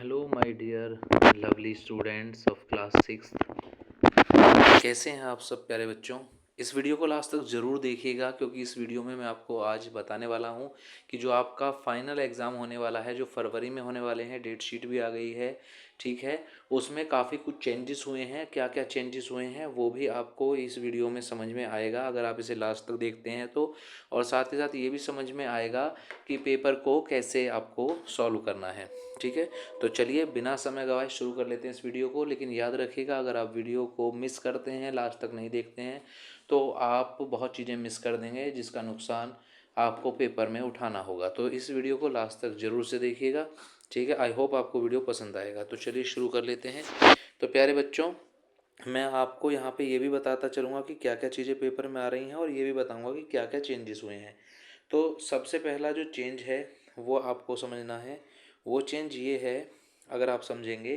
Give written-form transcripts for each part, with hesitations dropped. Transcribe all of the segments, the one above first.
Hello my dear lovely students of class 6। कैसे हैं आप सब प्यारे बच्चों। इस वीडियो को लास्ट तक ज़रूर देखिएगा क्योंकि इस वीडियो में मैं आपको आज बताने वाला हूं कि जो आपका फाइनल एग्ज़ाम होने वाला है, जो फरवरी में होने वाले हैं, डेट शीट भी आ गई है, ठीक है। उसमें काफ़ी कुछ चेंजेस हुए हैं। क्या क्या चेंजेस हुए हैं वो भी आपको इस वीडियो में समझ में आएगा अगर आप इसे लास्ट तक देखते हैं तो। और साथ ही साथ ये भी समझ में आएगा कि पेपर को कैसे आपको सॉल्व करना है, ठीक है। तो चलिए बिना समय गवाए शुरू कर लेते हैं इस वीडियो को। लेकिन याद रखिएगा, अगर आप वीडियो को मिस करते हैं, लास्ट तक नहीं देखते हैं, तो आप बहुत चीज़ें मिस कर देंगे जिसका नुकसान आपको पेपर में उठाना होगा। तो इस वीडियो को लास्ट तक ज़रूर से देखिएगा, ठीक है। आई होप आपको वीडियो पसंद आएगा। तो चलिए शुरू कर लेते हैं। तो प्यारे बच्चों, मैं आपको यहाँ पे ये भी बताता चलूँगा कि क्या क्या चीज़ें पेपर में आ रही हैं और ये भी बताऊँगा कि क्या क्या चेंजेस हुए हैं। तो सबसे पहला जो चेंज है वो आपको समझना है। वो चेंज ये है, अगर आप समझेंगे,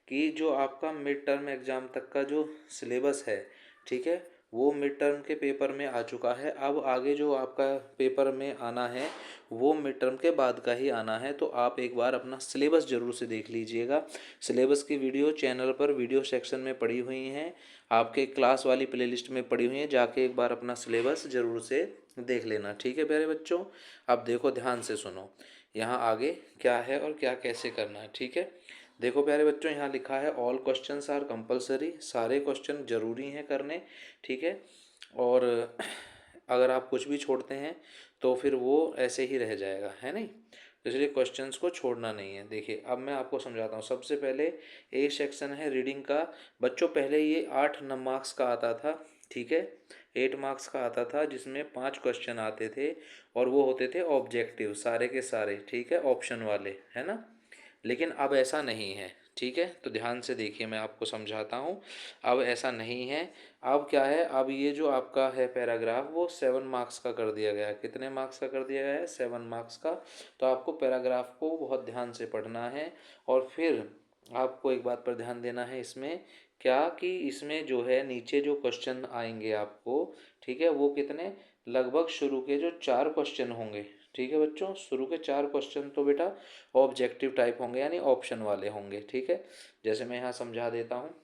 कि जो आपका मिड टर्म एग्ज़ाम तक का जो सिलेबस है, ठीक है, वो मिड टर्म के पेपर में आ चुका है। अब आगे जो आपका पेपर में आना है वो मिड टर्म के बाद का ही आना है। तो आप एक बार अपना सिलेबस ज़रूर से देख लीजिएगा। सिलेबस की वीडियो चैनल पर वीडियो सेक्शन में पड़ी हुई हैं, आपके क्लास वाली प्लेलिस्ट में पड़ी हुई हैं। जाके एक बार अपना सिलेबस ज़रूर से देख लेना, ठीक है प्यारे बच्चों। अब देखो, ध्यान से सुनो, यहाँ आगे क्या है और क्या कैसे करना है, ठीक है। देखो प्यारे बच्चों, यहाँ लिखा है ऑल क्वेश्चंस आर कंपलसरी। सारे क्वेश्चन जरूरी हैं करने, ठीक है। और अगर आप कुछ भी छोड़ते हैं तो फिर वो ऐसे ही रह जाएगा, है नहीं। तो इसलिए क्वेश्चंस को छोड़ना नहीं है। देखिए अब मैं आपको समझाता हूँ। सबसे पहले ए सेक्शन है रीडिंग का। बच्चों पहले ये 8 मार्क्स का आता था, ठीक है। 8 मार्क्स का आता था जिसमें 5 क्वेश्चन आते थे और वो होते थे ऑब्जेक्टिव, सारे के सारे, ठीक है, ऑप्शन वाले, है ना। लेकिन अब ऐसा नहीं है, ठीक है। तो ध्यान से देखिए, मैं आपको समझाता हूँ। अब ऐसा नहीं है। अब क्या है, अब ये जो आपका है पैराग्राफ वो 7 मार्क्स का कर दिया गया है। कितने मार्क्स का कर दिया गया है? 7 मार्क्स का। तो आपको पैराग्राफ को बहुत ध्यान से पढ़ना है। और फिर आपको एक बात पर ध्यान देना है इसमें, क्या कि इसमें जो है नीचे जो क्वेश्चन आएंगे आपको, ठीक है, वो कितने, लगभग शुरू के जो 4 क्वेश्चन होंगे, ठीक है बच्चों, शुरू के 4 क्वेश्चन तो बेटा ऑब्जेक्टिव टाइप होंगे, यानी ऑप्शन वाले होंगे, ठीक है। जैसे मैं यहाँ समझा देता हूँ,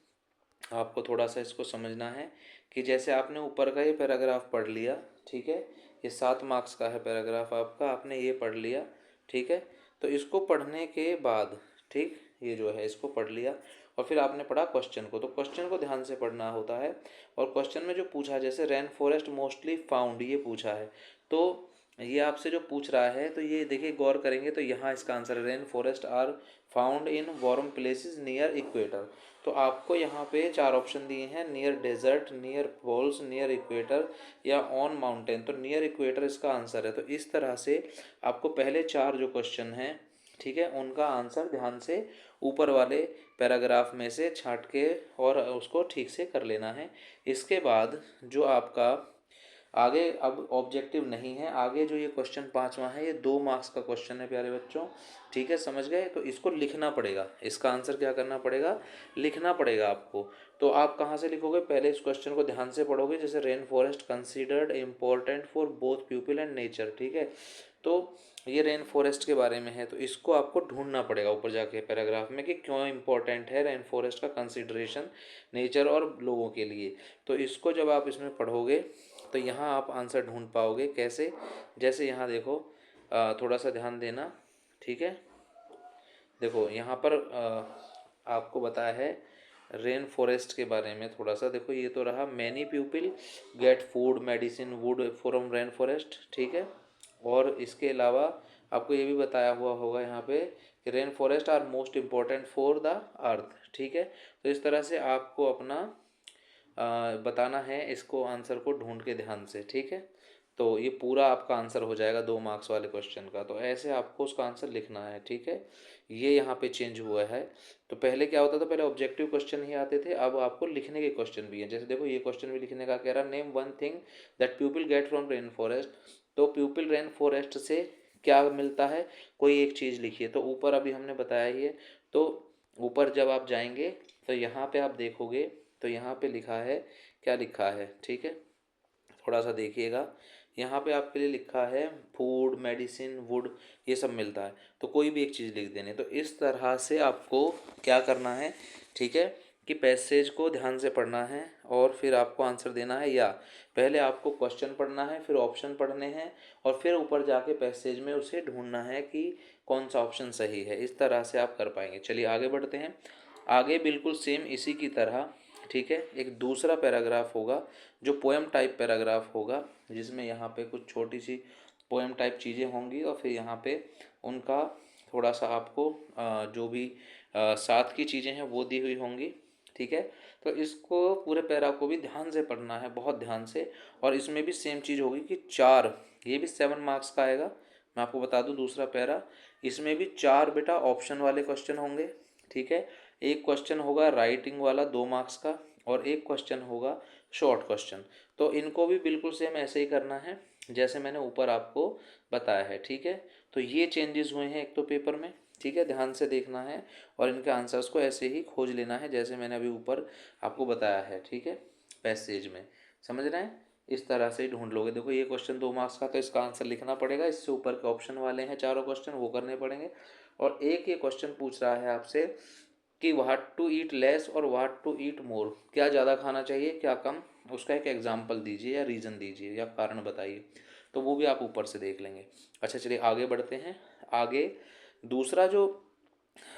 आपको थोड़ा सा इसको समझना है कि जैसे आपने ऊपर का ये पैराग्राफ पढ़ लिया, ठीक है, ये 7 मार्क्स का है पैराग्राफ आपका, आपने ये पढ़ लिया, ठीक है। तो इसको पढ़ने के बाद, ठीक, ये जो है इसको पढ़ लिया और फिर आपने पढ़ा क्वेश्चन को। तो क्वेश्चन को ध्यान से पढ़ना होता है। और क्वेश्चन में जो पूछा, जैसे रेन फॉरेस्ट मोस्टली फाउंड, ये पूछा है, तो ये आपसे जो पूछ रहा है, तो ये देखिए गौर करेंगे तो यहाँ इसका आंसर है rain forest are found in warm places near equator. तो आपको यहाँ पे 4 ऑप्शन दिए हैं, near desert, near poles, near equator या ऑन माउंटेन। तो नियर इक्वेटर इसका आंसर है। तो इस तरह से आपको पहले 4 जो क्वेश्चन हैं, ठीक है, उनका आंसर ध्यान से ऊपर वाले पैराग्राफ में से छांट के और उसको ठीक से कर लेना है। इसके बाद जो आपका आगे, अब ऑब्जेक्टिव नहीं है, आगे जो ये क्वेश्चन 5वां है, ये 2 मार्क्स का क्वेश्चन है प्यारे बच्चों, ठीक है, समझ गए। तो इसको लिखना पड़ेगा, इसका आंसर क्या करना पड़ेगा, लिखना पड़ेगा आपको। तो आप कहाँ से लिखोगे, पहले इस क्वेश्चन को ध्यान से पढ़ोगे, जैसे rain forest considered important for both people and nature, ठीक है। तो ये रेन फॉरेस्ट के बारे में है, तो इसको आपको ढूंढना पड़ेगा ऊपर जाके पैराग्राफ में कि क्यों इम्पोर्टेंट है रेन फॉरेस्ट का कंसिडरेशन नेचर और लोगों के लिए। तो इसको जब आप इसमें पढ़ोगे तो यहाँ आप आंसर ढूंढ पाओगे। कैसे, जैसे यहाँ देखो, थोड़ा सा ध्यान देना, ठीक है। देखो यहाँ पर आपको बताया है रेन फॉरेस्ट के बारे में थोड़ा सा। देखो ये तो रहा, many people get food medicine wood from rain forest, ठीक है। और इसके अलावा आपको ये भी बताया हुआ होगा यहाँ पे कि rain forest are most important for the earth, ठीक है। तो इस तरह से आपको अपना बताना है इसको, आंसर को ढूंढ के ध्यान से, ठीक है। तो ये पूरा आपका आंसर हो जाएगा 2 मार्क्स वाले क्वेश्चन का। तो ऐसे आपको उसका आंसर लिखना है, ठीक है। ये यहाँ पे चेंज हुआ है। तो पहले क्या होता था, पहले ऑब्जेक्टिव क्वेश्चन ही आते थे, अब आपको लिखने के क्वेश्चन भी हैं। जैसे देखो ये क्वेश्चन भी लिखने का कह रहा, name one thing that people get from rain forest. तो पीपल रेन फॉरेस्ट से क्या मिलता है, कोई एक चीज़ लिखिए। तो ऊपर अभी हमने बताया ही है। तो ऊपर जब आप जाएंगे तो यहाँ पे आप देखोगे तो यहाँ पे लिखा है, क्या लिखा है, ठीक है, थोड़ा सा देखिएगा। यहाँ पे आपके लिए लिखा है फूड, मेडिसिन, वुड, ये सब मिलता है, तो कोई भी एक चीज़ लिख देनी। तो इस तरह से आपको क्या करना है, ठीक है, कि पैसेज को ध्यान से पढ़ना है और फिर आपको आंसर देना है, या पहले आपको क्वेश्चन पढ़ना है, फिर ऑप्शन पढ़ने हैं, और फिर ऊपर जाके पैसेज में उसे ढूंढना है कि कौन सा ऑप्शन सही है। इस तरह से आप कर पाएंगे। चलिए आगे बढ़ते हैं। आगे बिल्कुल सेम इसी की तरह, ठीक है, एक दूसरा पैराग्राफ होगा जो पोएम टाइप पैराग्राफ होगा, जिसमें यहाँ पे कुछ छोटी सी पोएम टाइप चीज़ें होंगी, और फिर यहाँ पे उनका थोड़ा सा आपको जो भी साथ की चीज़ें हैं वो दी हुई होंगी, ठीक है। तो इसको पूरे पैरा को भी ध्यान से पढ़ना है, बहुत ध्यान से। और इसमें भी सेम चीज़ होगी कि 4, ये भी 7 मार्क्स का आएगा। मैं आपको बता दूं दूसरा पैरा, इसमें भी 4 बेटा ऑप्शन वाले क्वेश्चन होंगे, ठीक है। एक क्वेश्चन होगा राइटिंग वाला 2 मार्क्स का, और एक क्वेश्चन होगा शॉर्ट क्वेश्चन। तो इनको भी बिल्कुल सेम ऐसे ही करना है जैसे मैंने ऊपर आपको बताया है, ठीक है। तो ये चेंजेस हुए हैं एक तो पेपर में, ठीक है, ध्यान से देखना है, और इनके आंसर्स को ऐसे ही खोज लेना है जैसे मैंने अभी ऊपर आपको बताया है, ठीक है, पैसेज में। समझ रहे हैं? इस तरह से ही ढूंढ लोगे। देखो ये क्वेश्चन 2 मार्क्स का, तो इसका आंसर लिखना पड़ेगा, इससे ऊपर के ऑप्शन वाले हैं चारों क्वेश्चन, वो करने पड़ेंगे। और एक ये क्वेश्चन पूछ रहा है आपसे कि व्हाट टू ईट लेस और व्हाट टू ईट मोर, क्या ज़्यादा खाना चाहिए क्या कम, उसका एक एग्जाम्पल दीजिए या रीज़न दीजिए या कारण बताइए। तो वो भी आप ऊपर से देख लेंगे। अच्छा चलिए आगे बढ़ते हैं। आगे दूसरा जो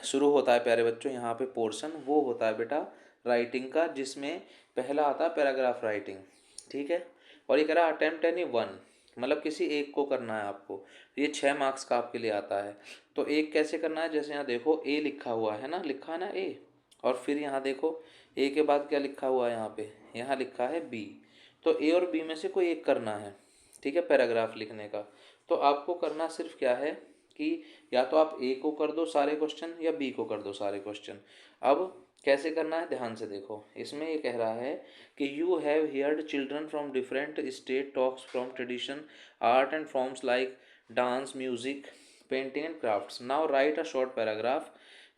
शुरू होता है प्यारे बच्चों यहाँ पे पोर्शन, वो होता है बेटा राइटिंग का, जिसमें पहला आता है पैराग्राफ राइटिंग, ठीक है। और ये कह रहा है अटेम्प्ट एनी वन, मतलब किसी एक को करना है आपको। ये 6 मार्क्स का आपके लिए आता है। तो एक कैसे करना है, जैसे यहाँ देखो ए लिखा हुआ है ना, लिखा है ना ए, और फिर यहाँ देखो ए के बाद क्या लिखा हुआ है यहाँ पे, यहाँ लिखा है बी। तो ए और बी में से कोई एक करना है, ठीक है, पैराग्राफ लिखने का। तो आपको करना सिर्फ क्या है कि या तो आप ए को कर दो सारे क्वेश्चन, या बी को कर दो सारे क्वेश्चन। अब कैसे करना है ध्यान से देखो। इसमें ये कह रहा है कि you have heard children from different state talks from tradition art and forms like dance, music, painting and crafts. Now right a short paragraph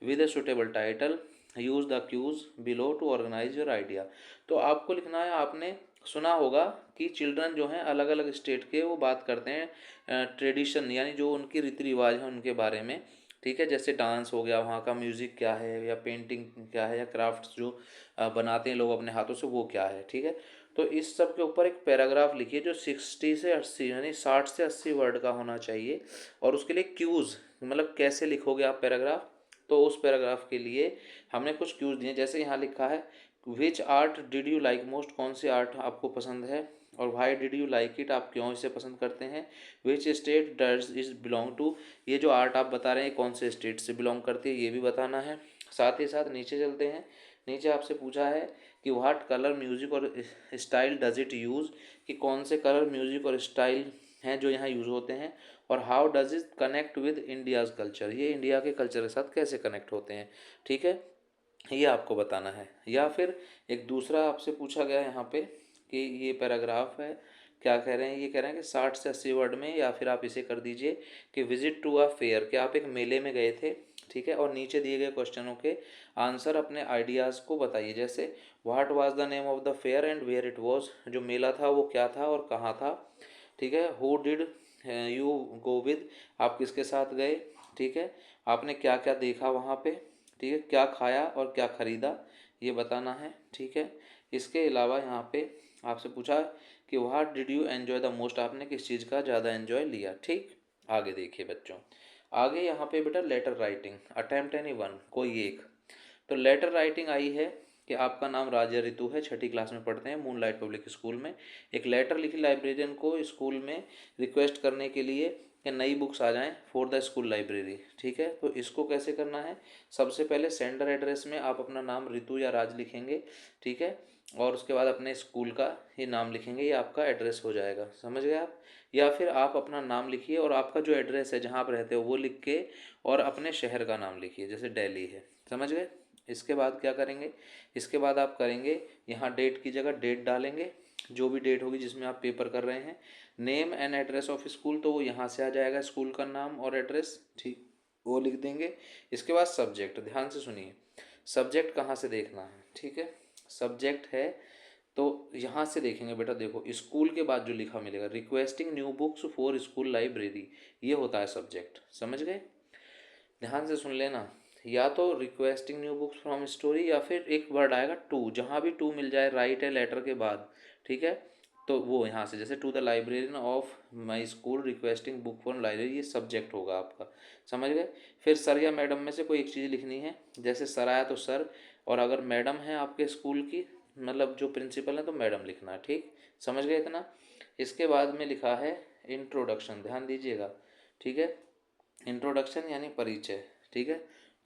with a suitable title, use the cues below to organize your idea। तो आपको लिखना है, आपने सुना होगा कि children जो हैं अलग अलग स्टेट के, वो बात करते हैं ट्रेडिशन, यानी जो उनकी रीति रिवाज हैं उनके बारे में, ठीक है। जैसे डांस हो गया, वहाँ का म्यूज़िक क्या है, या पेंटिंग क्या है, या क्राफ्ट्स जो बनाते हैं लोग अपने हाथों से, वो क्या है, ठीक है। तो इस सब के ऊपर एक पैराग्राफ लिखिए जो 60 से 80 यानी 60 से 80 वर्ड का होना चाहिए। और उसके लिए क्यूज़, मतलब कैसे लिखोगे आप पैराग्राफ, तो उस पैराग्राफ के लिए हमने कुछ क्यूज दिए। जैसे यहाँ लिखा है which art did you like most, कौन सी आर्ट आपको पसंद है, और why did you like it, आप क्यों इसे पसंद करते हैं। Which state does is belong to, ये जो आर्ट आप बता रहे हैं कौन से स्टेट से बिलोंग करती है, ये भी बताना है। साथ ही साथ नीचे चलते हैं। नीचे आपसे पूछा है कि व्हाट कलर, म्यूजिक और स्टाइल डज इट यूज़, कि कौन से कलर, म्यूजिक और स्टाइल हैं जो यहाँ यूज़ होते हैं। और how does it connect with India's culture, ये इंडिया के कल्चर के साथ कैसे कनेक्ट होते हैं, ठीक है, ये आपको बताना है। या फिर एक दूसरा आपसे पूछा गया यहाँ पे कि ये पैराग्राफ है, क्या कह रहे हैं, ये कह रहे हैं कि 60 से 80 वर्ड में, या फिर आप इसे कर दीजिए कि विजिट टू अ फेयर, कि आप एक मेले में गए थे, ठीक है। और नीचे दिए गए क्वेश्चनों के आंसर अपने आइडियाज़ को बताइए। जैसे what was the name of the fair and where it was, जो मेला था वो क्या था और कहाँ था, ठीक है। Who did you go with, आप किसके साथ गए, ठीक है। आपने क्या क्या देखा वहाँ पे, ठीक है, क्या खाया और क्या खरीदा, ये बताना है, ठीक है। इसके अलावा यहाँ पे आपसे पूछा कि what did you enjoy the most, आपने किस चीज़ का ज़्यादा एन्जॉय लिया, ठीक। आगे देखिए बच्चों, आगे यहाँ पे बेटा letter writing, attempt any one, कोई एक। तो लेटर राइटिंग आई है कि आपका नाम राजा ऋतु है, छठी क्लास में पढ़ते हैं मूनलाइट पब्लिक स्कूल में। एक लेटर लिखी लाइब्रेरियन को स्कूल में रिक्वेस्ट करने के लिए कि नई बुक्स आ जाएं फॉर द स्कूल लाइब्रेरी, ठीक है। तो इसको कैसे करना है, सबसे पहले सेंडर एड्रेस में आप अपना नाम ऋतु या राज लिखेंगे, ठीक है। और उसके बाद अपने स्कूल का ये नाम लिखेंगे, ये आपका एड्रेस हो जाएगा, समझ गए आप। या फिर आप अपना नाम लिखिए और आपका जो एड्रेस है जहाँ आप रहते हो वो लिख के, और अपने शहर का नाम लिखिए, जैसे दिल्ली है, समझ गए। इसके बाद क्या करेंगे, इसके बाद आप करेंगे यहाँ डेट की जगह डेट डालेंगे, जो भी डेट होगी जिसमें आप पेपर कर रहे हैं। Name and address of school, तो वो यहाँ से आ जाएगा स्कूल का नाम और एड्रेस, ठीक, वो लिख देंगे। इसके बाद सब्जेक्ट, ध्यान से सुनिए, सब्जेक्ट कहाँ से देखना है, ठीक है। सब्जेक्ट है तो यहाँ से देखेंगे बेटा, देखो स्कूल के बाद जो लिखा मिलेगा, requesting new books for school library, ये होता है सब्जेक्ट। समझ गए? ध्यान से सुन लेना, या तो requesting new books from story, या फिर एक वर्ड आएगा टू, जहाँ भी टू मिल जाए, राइट है लेटर के बाद, ठीक है, तो वो यहाँ से, जैसे to the librarian of my school requesting book from library, ये सब्जेक्ट होगा आपका। समझ गए? फिर सर या मैडम में से कोई एक चीज़ लिखनी है, जैसे सर आया तो सर, और अगर मैडम है आपके स्कूल की, मतलब जो प्रिंसिपल है, तो मैडम लिखना है। ठीक, समझ गए इतना? इसके बाद में लिखा है इंट्रोडक्शन, ध्यान दीजिएगा, ठीक है, इंट्रोडक्शन यानी परिचय। ठीक है,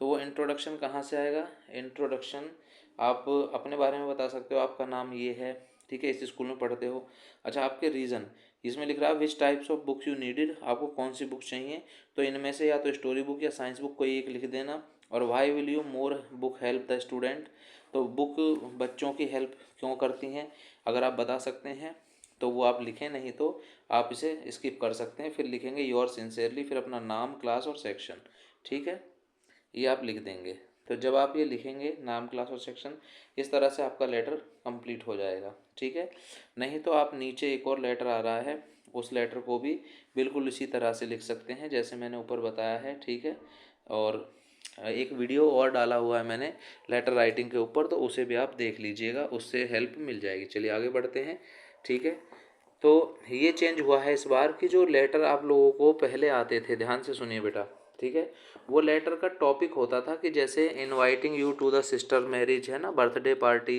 तो वो इंट्रोडक्शन कहाँ से आएगा? इंट्रोडक्शन आप अपने बारे में बता सकते हो, आपका नाम ये है, ठीक है, इस स्कूल में पढ़ते हो। अच्छा, आपके रीज़न, इसमें लिख रहा है which types of books you needed, आपको कौन सी बुक चाहिए, तो इनमें से या तो स्टोरी बुक या साइंस बुक कोई एक लिख देना। और why will you more book help the student, तो बुक बच्चों की हेल्प क्यों करती हैं, अगर आप बता सकते हैं तो वो आप लिखें, नहीं तो आप इसे स्किप कर सकते हैं। फिर लिखेंगे योर सिंसियरली, फिर अपना नाम, क्लास और सेक्शन। ठीक है, ये आप लिख देंगे। तो जब आप ये लिखेंगे नाम, क्लास और सेक्शन, इस तरह से आपका लेटर कंप्लीट हो जाएगा। ठीक है, नहीं तो आप नीचे एक और लेटर आ रहा है, उस लेटर को भी बिल्कुल इसी तरह से लिख सकते हैं जैसे मैंने ऊपर बताया है। ठीक है, और एक वीडियो और डाला हुआ है मैंने लेटर राइटिंग के ऊपर, तो उसे भी आप देख लीजिएगा, उससे हेल्प मिल जाएगी। चलिए आगे बढ़ते हैं। ठीक है, तो ये चेंज हुआ है इस बार कि जो लेटर आप लोगों को पहले आते थे, ध्यान से सुनिए बेटा, ठीक है, वो लेटर का टॉपिक होता था कि जैसे inviting you to the sister marriage, है ना, बर्थडे पार्टी,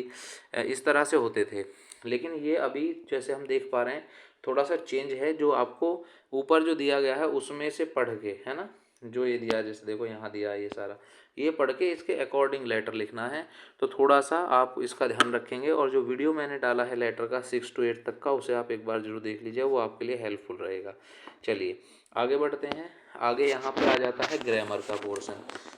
इस तरह से होते थे। लेकिन ये अभी जैसे हम देख पा रहे हैं थोड़ा सा चेंज है, जो आपको ऊपर जो दिया गया है उसमें से पढ़ के, है ना, जो ये दिया, जैसे देखो यहाँ दिया है ये सारा, ये पढ़ के इसके अकॉर्डिंग लेटर लिखना है। तो थोड़ा सा आप इसका ध्यान रखेंगे, और जो वीडियो मैंने डाला है लेटर का 6 to 8 तक का, उसे आप एक बार जरूर देख लीजिए, वो आपके लिए हेल्पफुल रहेगा। चलिए आगे बढ़ते हैं। आगे यहाँ पे आ जाता है ग्रामर का पोर्शन।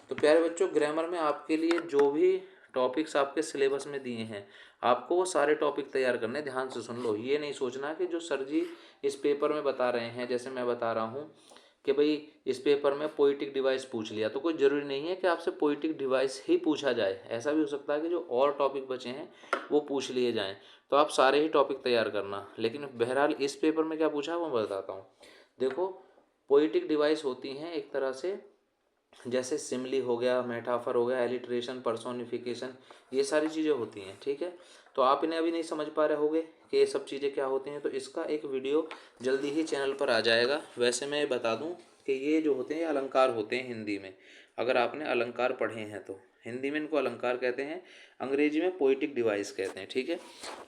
तो प्यारे बच्चों, ग्रामर में आपके लिए जो भी टॉपिक्स आपके सिलेबस में दिए हैं, आपको वो सारे टॉपिक तैयार करने। ध्यान से सुन लो, ये नहीं सोचना कि जो सर जी इस पेपर में बता रहे हैं, जैसे मैं बता रहा हूँ कि भाई इस पेपर में पोइटिक डिवाइस पूछ लिया, तो कोई ज़रूरी नहीं है कि आपसे पोइटिक डिवाइस ही पूछा जाए। ऐसा भी हो सकता है कि जो और टॉपिक बचे हैं वो पूछ लिए जाएं, तो आप सारे ही टॉपिक तैयार करना। लेकिन बहरहाल इस पेपर में क्या पूछा है वो मैं बताता हूँ। देखो, पोइटिक डिवाइस होती हैं एक तरह से, जैसे सिमली हो गया, मेटाफर हो गया, एलिट्रेशन, पर्सोनिफिकेशन, ये सारी चीज़ें होती हैं। ठीक है, तो आप इन्हें अभी नहीं समझ पा रहे होगे कि ये सब चीज़ें क्या होती हैं, तो इसका एक वीडियो जल्दी ही चैनल पर आ जाएगा। वैसे मैं बता दूं कि ये जो होते हैं ये अलंकार होते हैं हिंदी में, अगर आपने अलंकार पढ़े हैं तो। हिंदी में इनको अलंकार कहते हैं, अंग्रेजी में पोइटिक डिवाइस कहते हैं। ठीक है,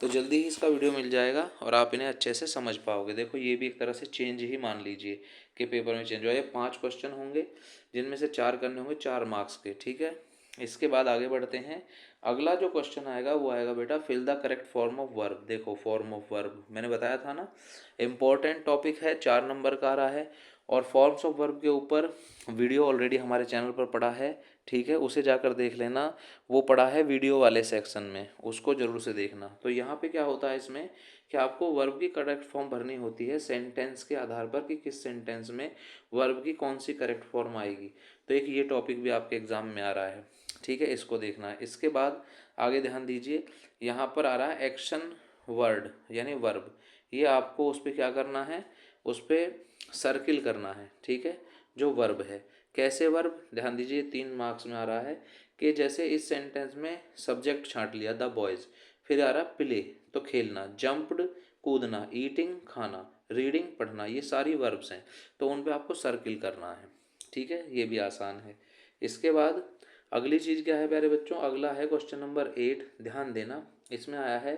तो जल्दी ही इसका वीडियो मिल जाएगा और आप इन्हें अच्छे से समझ पाओगे। देखो ये भी एक तरह से चेंज ही मान लीजिए कि पेपर में चेंज हुआ। ये 5 क्वेश्चन होंगे, जिनमें से 4 करने होंगे 4 मार्क्स के। ठीक है, इसके बाद आगे बढ़ते हैं। अगला जो क्वेश्चन आएगा वो आएगा बेटा fill the correct form of verb. देखो फॉर्म ऑफ वर्ब मैंने बताया था ना, इम्पोर्टेंट टॉपिक है, 4 नंबर का आ रहा है। और फॉर्म्स ऑफ वर्ब के ऊपर वीडियो ऑलरेडी हमारे चैनल पर पड़ा है। ठीक है, उसे जाकर देख लेना, वो पड़ा है वीडियो वाले सेक्शन में, उसको ज़रूर से देखना। तो यहाँ पे क्या होता है इसमें कि आपको वर्ब की करेक्ट फॉर्म भरनी होती है सेंटेंस के आधार पर कि किस सेंटेंस में वर्ब की कौन सी करेक्ट फॉर्म आएगी। तो एक ये टॉपिक भी आपके एग्ज़ाम में आ रहा है। ठीक है, इसको देखना है। इसके बाद आगे ध्यान दीजिए, यहाँ पर आ रहा है एक्शन वर्ड यानी वर्ब। ये आपको उस पर क्या करना है, उस पर सर्किल करना है। ठीक है, जो वर्ब है, कैसे वर्ब, ध्यान दीजिए 3 मार्क्स में आ रहा है कि जैसे इस सेंटेंस में सब्जेक्ट छांट लिया द बॉयज़, फिर आ रहा प्ले तो खेलना, जंप्ड कूदना, ईटिंग खाना, रीडिंग पढ़ना, ये सारी वर्ब्स हैं, तो उन पे आपको सर्किल करना है। ठीक है, ये भी आसान है। इसके बाद अगली चीज़ क्या है प्यारे बच्चों, अगला है क्वेश्चन नंबर 8। ध्यान देना, इसमें आया है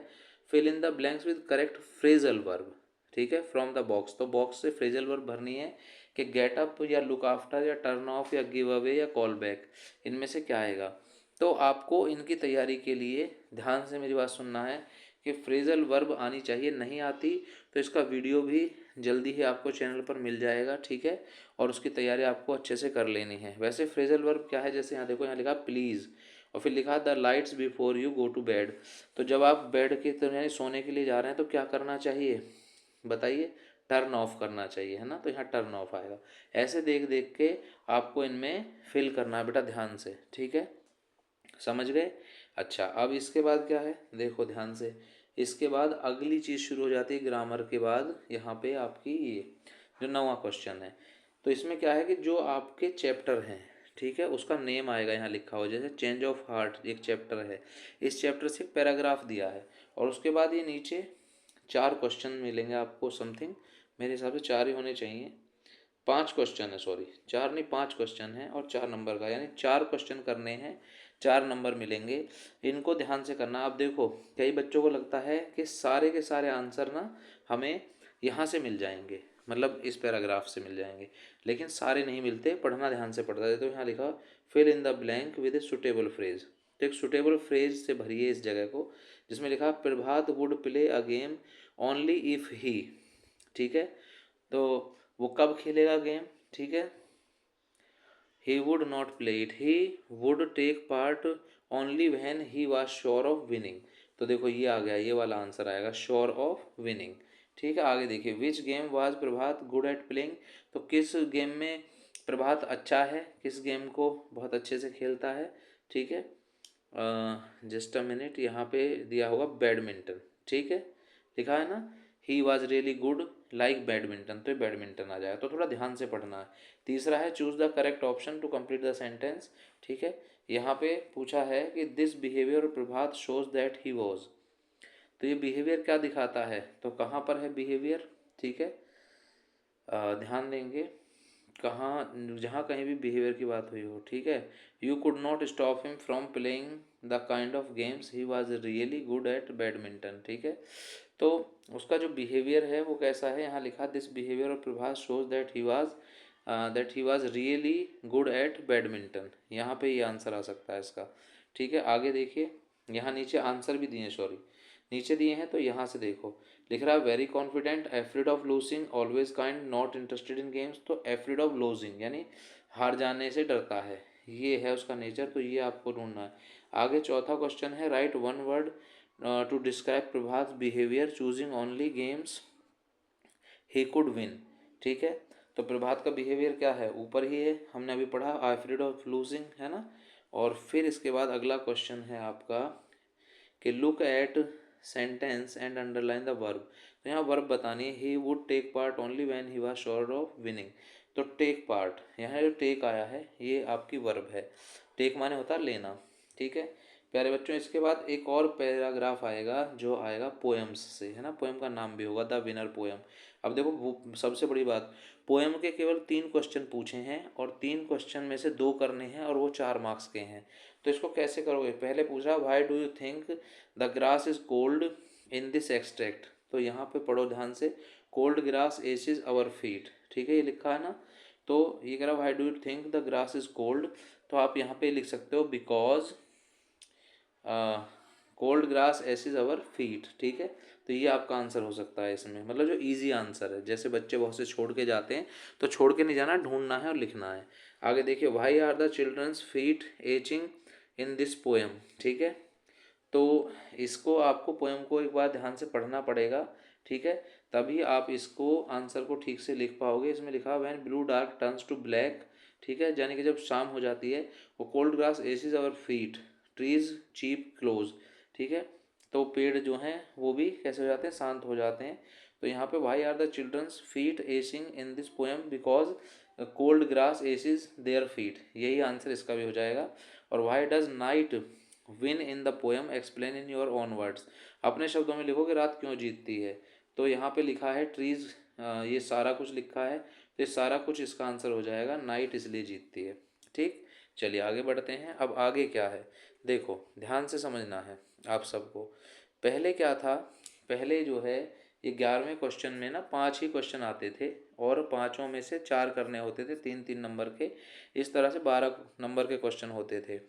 fill in the blanks with correct phrasal verb. ठीक है, फ्रॉम द बॉक्स, तो बॉक्स से फ्रेजल वर्ब भरनी है कि गेट अप या लुक आफ्टर या टर्न ऑफ या गिव अवे या कॉल बैक, इनमें से क्या आएगा। तो आपको इनकी तैयारी के लिए ध्यान से मेरी बात सुनना है कि फ्रेजल वर्ब आनी चाहिए, नहीं आती तो इसका वीडियो भी जल्दी ही आपको चैनल पर मिल जाएगा। ठीक है, और उसकी तैयारी आपको अच्छे से कर लेनी है। वैसे फ्रेजल वर्ब क्या है, जैसे यहाँ देखो, यहाँ लिखा प्लीज़ और फिर लिखा the lights before you go to bed. तो जब आप बेड की तरफ यानी सोने के लिए जा रहे हैं तो क्या करना चाहिए बताइए, टर्न ऑफ करना चाहिए, है ना, तो यहाँ टर्न ऑफ आएगा। ऐसे देख देख के आपको इनमें फिल करना है बेटा, ध्यान से। ठीक है, समझ गए। अच्छा, अब इसके बाद क्या है देखो ध्यान से, इसके बाद अगली चीज़ शुरू हो जाती है ग्रामर के बाद, यहाँ पे आपकी ये जो 9वां क्वेश्चन है। तो इसमें क्या है कि जो आपके चैप्टर हैं, ठीक है, उसका नेम आएगा यहाँ लिखा हुआ, जैसे चेंज ऑफ हार्ट एक चैप्टर है, इस चैप्टर से एक पैराग्राफ दिया है, और उसके बाद ये नीचे 4 क्वेश्चन मिलेंगे आपको समथिंग, मेरे हिसाब से 4 ही होने चाहिए, 5 क्वेश्चन है, सॉरी 4 नहीं 5 क्वेश्चन है और 4 नंबर का, यानी 4 क्वेश्चन करने हैं, 4 नंबर मिलेंगे। इनको ध्यान से करना। आप देखो कई बच्चों को लगता है कि सारे के सारे आंसर ना हमें यहाँ से मिल जाएंगे, मतलब इस पैराग्राफ से मिल जाएंगे, लेकिन सारे नहीं मिलते, पढ़ना ध्यान से पड़ता है। तो यहाँ लिखा fill in the blank with a suitable phrase, तो एक सुटेबल फ्रेज से भरिए इस जगह को, जिसमें लिखा Prabhat would play a game only if he, ठीक है, तो वो कब खेलेगा गेम, ठीक है, he would not play it, he would take part only when he was sure of winning. तो देखो ये आ गया, ये वाला आंसर आएगा, श्योर ऑफ विनिंग, ठीक है। आगे देखिए, which game was Prabhat good at playing, तो किस गेम में प्रभात अच्छा है, किस गेम को बहुत अच्छे से खेलता है, ठीक है। जस्ट अ मिनट, यहाँ पे दिया होगा बैडमिंटन, ठीक है, लिखा है ना, he was really good like badminton, तो बैडमिंटन आ जाएगा, तो थोड़ा ध्यान से पढ़ना है। तीसरा है choose the correct option to complete the sentence, ठीक है। यहाँ पे पूछा है कि this behaviour Prabhat shows that he was, तो ये बिहेवियर क्या दिखाता है, तो कहाँ पर है बिहेवियर, ठीक है, ध्यान देंगे कहाँ, जहाँ कहीं भी बिहेवियर की बात हुई हो, ठीक है। You could not stop him from playing the kind of games he was really good at badminton, ठीक है। तो उसका जो बिहेवियर है वो कैसा है, यहाँ लिखा this behaviour of Prabhas shows that he was really good at badminton, यहाँ पे ये आंसर आ सकता है इसका, ठीक है। आगे देखिए, यहाँ नीचे आंसर भी दिए हैं, सॉरी नीचे दिए हैं, तो यहाँ से देखो लिख रहा है very confident, afraid of losing, always kind, not interested in games, तो एफ्रिड ऑफ लूजिंग यानी हार जाने से डरता है, ये है उसका नेचर, तो ये आपको ढूंढना है। आगे चौथा क्वेश्चन है write one word to describe Prabhat behaviour choosing only games he could win, ठीक है। तो प्रभात का बिहेवियर क्या है, ऊपर ही है, हमने अभी पढ़ा अफ्रेड ऑफ लूजिंग, है ना। और फिर इसके बाद अगला क्वेश्चन है आपका कि look at sentence and underline the verb, तो यहाँ वर्ब बतानी है, he would take part only when he was sure of winning, तो टेक पार्ट, यहाँ जो टेक आया है ये आपकी वर्ब है, टेक माने होता है लेना, ठीक है प्यारे बच्चों। इसके बाद एक और पैराग्राफ आएगा जो आएगा पोएम्स से, है ना, पोएम का नाम भी होगा द विनर पोएम। अब देखो वो सबसे बड़ी बात, पोएम के केवल 3 क्वेश्चन पूछे हैं और 3 क्वेश्चन में से 2 करने हैं और वो 4 मार्क्स के हैं, तो इसको कैसे करोगे। पहले पूछा why do you think the grass is cold in this extract, तो यहाँ पे पढ़ो ध्यान से, cold grass eases our feet, ठीक है, ये लिखा है ना। तो ये कह रहा why do you think the grass is cold, तो आप यहाँ पे लिख सकते हो because cold grass eases our feet, ठीक है। तो ये आपका आंसर हो सकता है इसमें, मतलब जो इजी आंसर है, जैसे बच्चे बहुत से छोड़ के जाते हैं, तो छोड़ के नहीं जाना, ढूंढना है और लिखना है। आगे देखिए why are the children's feet aching in this poem, ठीक है। तो इसको आपको पोएम को एक बार ध्यान से पढ़ना पड़ेगा, ठीक है, तभी आप इसको आंसर को ठीक से लिख पाओगे। इसमें लिखा when blue dark turns to black, ठीक है, यानी कि जब शाम हो जाती है, वो cold grass eases our feet, trees cheap close, ठीक है, तो पेड़ जो हैं वो भी कैसे हो जाते हैं, शांत हो जाते हैं। तो यहाँ पे why are the children's feet aching in this poem because cold grass aches their feet, यही आंसर इसका भी हो जाएगा। और why does night win in the poem explain in your own words, अपने शब्दों में लिखो कि रात क्यों जीतती है, तो यहाँ पे लिखा है ट्रीज, ये सारा कुछ लिखा है, तो ये सारा कुछ इसका आंसर हो जाएगा, नाइट इसलिए जीतती है, ठीक। चलिए आगे बढ़ते हैं। अब आगे क्या है देखो, ध्यान से समझना है आप सबको। पहले क्या था, पहले जो है ये 11वें क्वेश्चन में ना 5 ही क्वेश्चन आते थे और पाँचों में से 4 करने होते थे, 3-3 नंबर के, इस तरह से 12 नंबर के क्वेश्चन होते थे।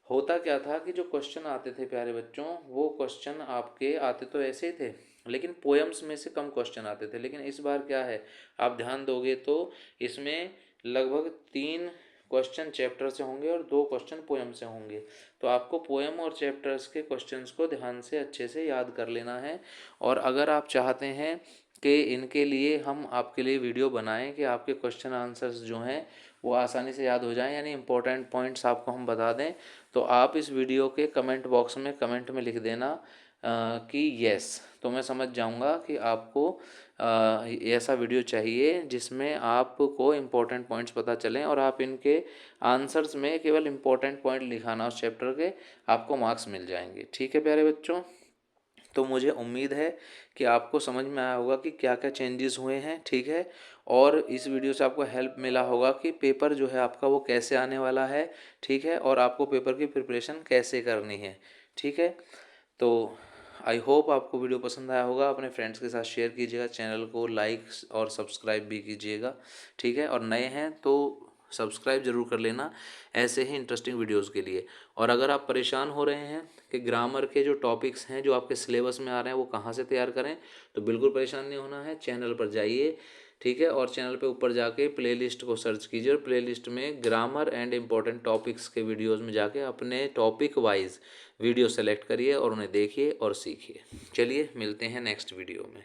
होता क्या था कि जो क्वेश्चन आते थे प्यारे बच्चों, वो क्वेश्चन आपके आते तो ऐसे ही थे, लेकिन पोएम्स में से कम क्वेश्चन आते थे। लेकिन इस बार क्या है, आप ध्यान दोगे तो इसमें लगभग 3 क्वेश्चन चैप्टर से होंगे और 2 क्वेश्चन पोएम से होंगे। तो आपको पोएम और चैप्टर्स के क्वेश्चंस को ध्यान से अच्छे से याद कर लेना है। और अगर आप चाहते हैं कि इनके लिए हम आपके लिए वीडियो बनाएं कि आपके क्वेश्चन आंसर्स जो हैं वो आसानी से याद हो जाएं, यानी इंपॉर्टेंट पॉइंट्स आपको हम बता दें, तो आप इस वीडियो के कमेंट बॉक्स में कमेंट में लिख देना कि यस, तो मैं समझ जाऊंगा कि आपको ऐसा वीडियो चाहिए जिसमें आपको इम्पोर्टेंट पॉइंट्स पता चलें और आप इनके आंसर्स में केवल इम्पोर्टेंट पॉइंट लिखाना उस चैप्टर के, आपको मार्क्स मिल जाएंगे। ठीक है प्यारे बच्चों, तो मुझे उम्मीद है कि आपको समझ में आया होगा कि क्या क्या चेंजेस हुए हैं। ठीक है, और इस वीडियो से आपको हेल्प मिला होगा कि पेपर जो है आपका वो कैसे आने वाला है। ठीक है, और आपको पेपर की प्रिपरेशन कैसे करनी है। ठीक है, तो आई होप आपको वीडियो पसंद आया होगा। अपने फ्रेंड्स के साथ शेयर कीजिएगा, चैनल को लाइक और सब्सक्राइब भी कीजिएगा। ठीक है, और नए हैं तो सब्सक्राइब जरूर कर लेना ऐसे ही इंटरेस्टिंग वीडियोस के लिए। और अगर आप परेशान हो रहे हैं कि ग्रामर के जो टॉपिक्स हैं जो आपके सिलेबस में आ रहे हैं वो कहाँ से तैयार करें, तो बिल्कुल परेशान नहीं होना है, चैनल पर जाइए। ठीक है, और चैनल पे ऊपर जाके प्लेलिस्ट को सर्च कीजिए और प्लेलिस्ट में ग्रामर एंड इम्पॉर्टेंट टॉपिक्स के वीडियोस में जाके अपने टॉपिक वाइज वीडियो सेलेक्ट करिए और उन्हें देखिए और सीखिए। चलिए मिलते हैं नेक्स्ट वीडियो में।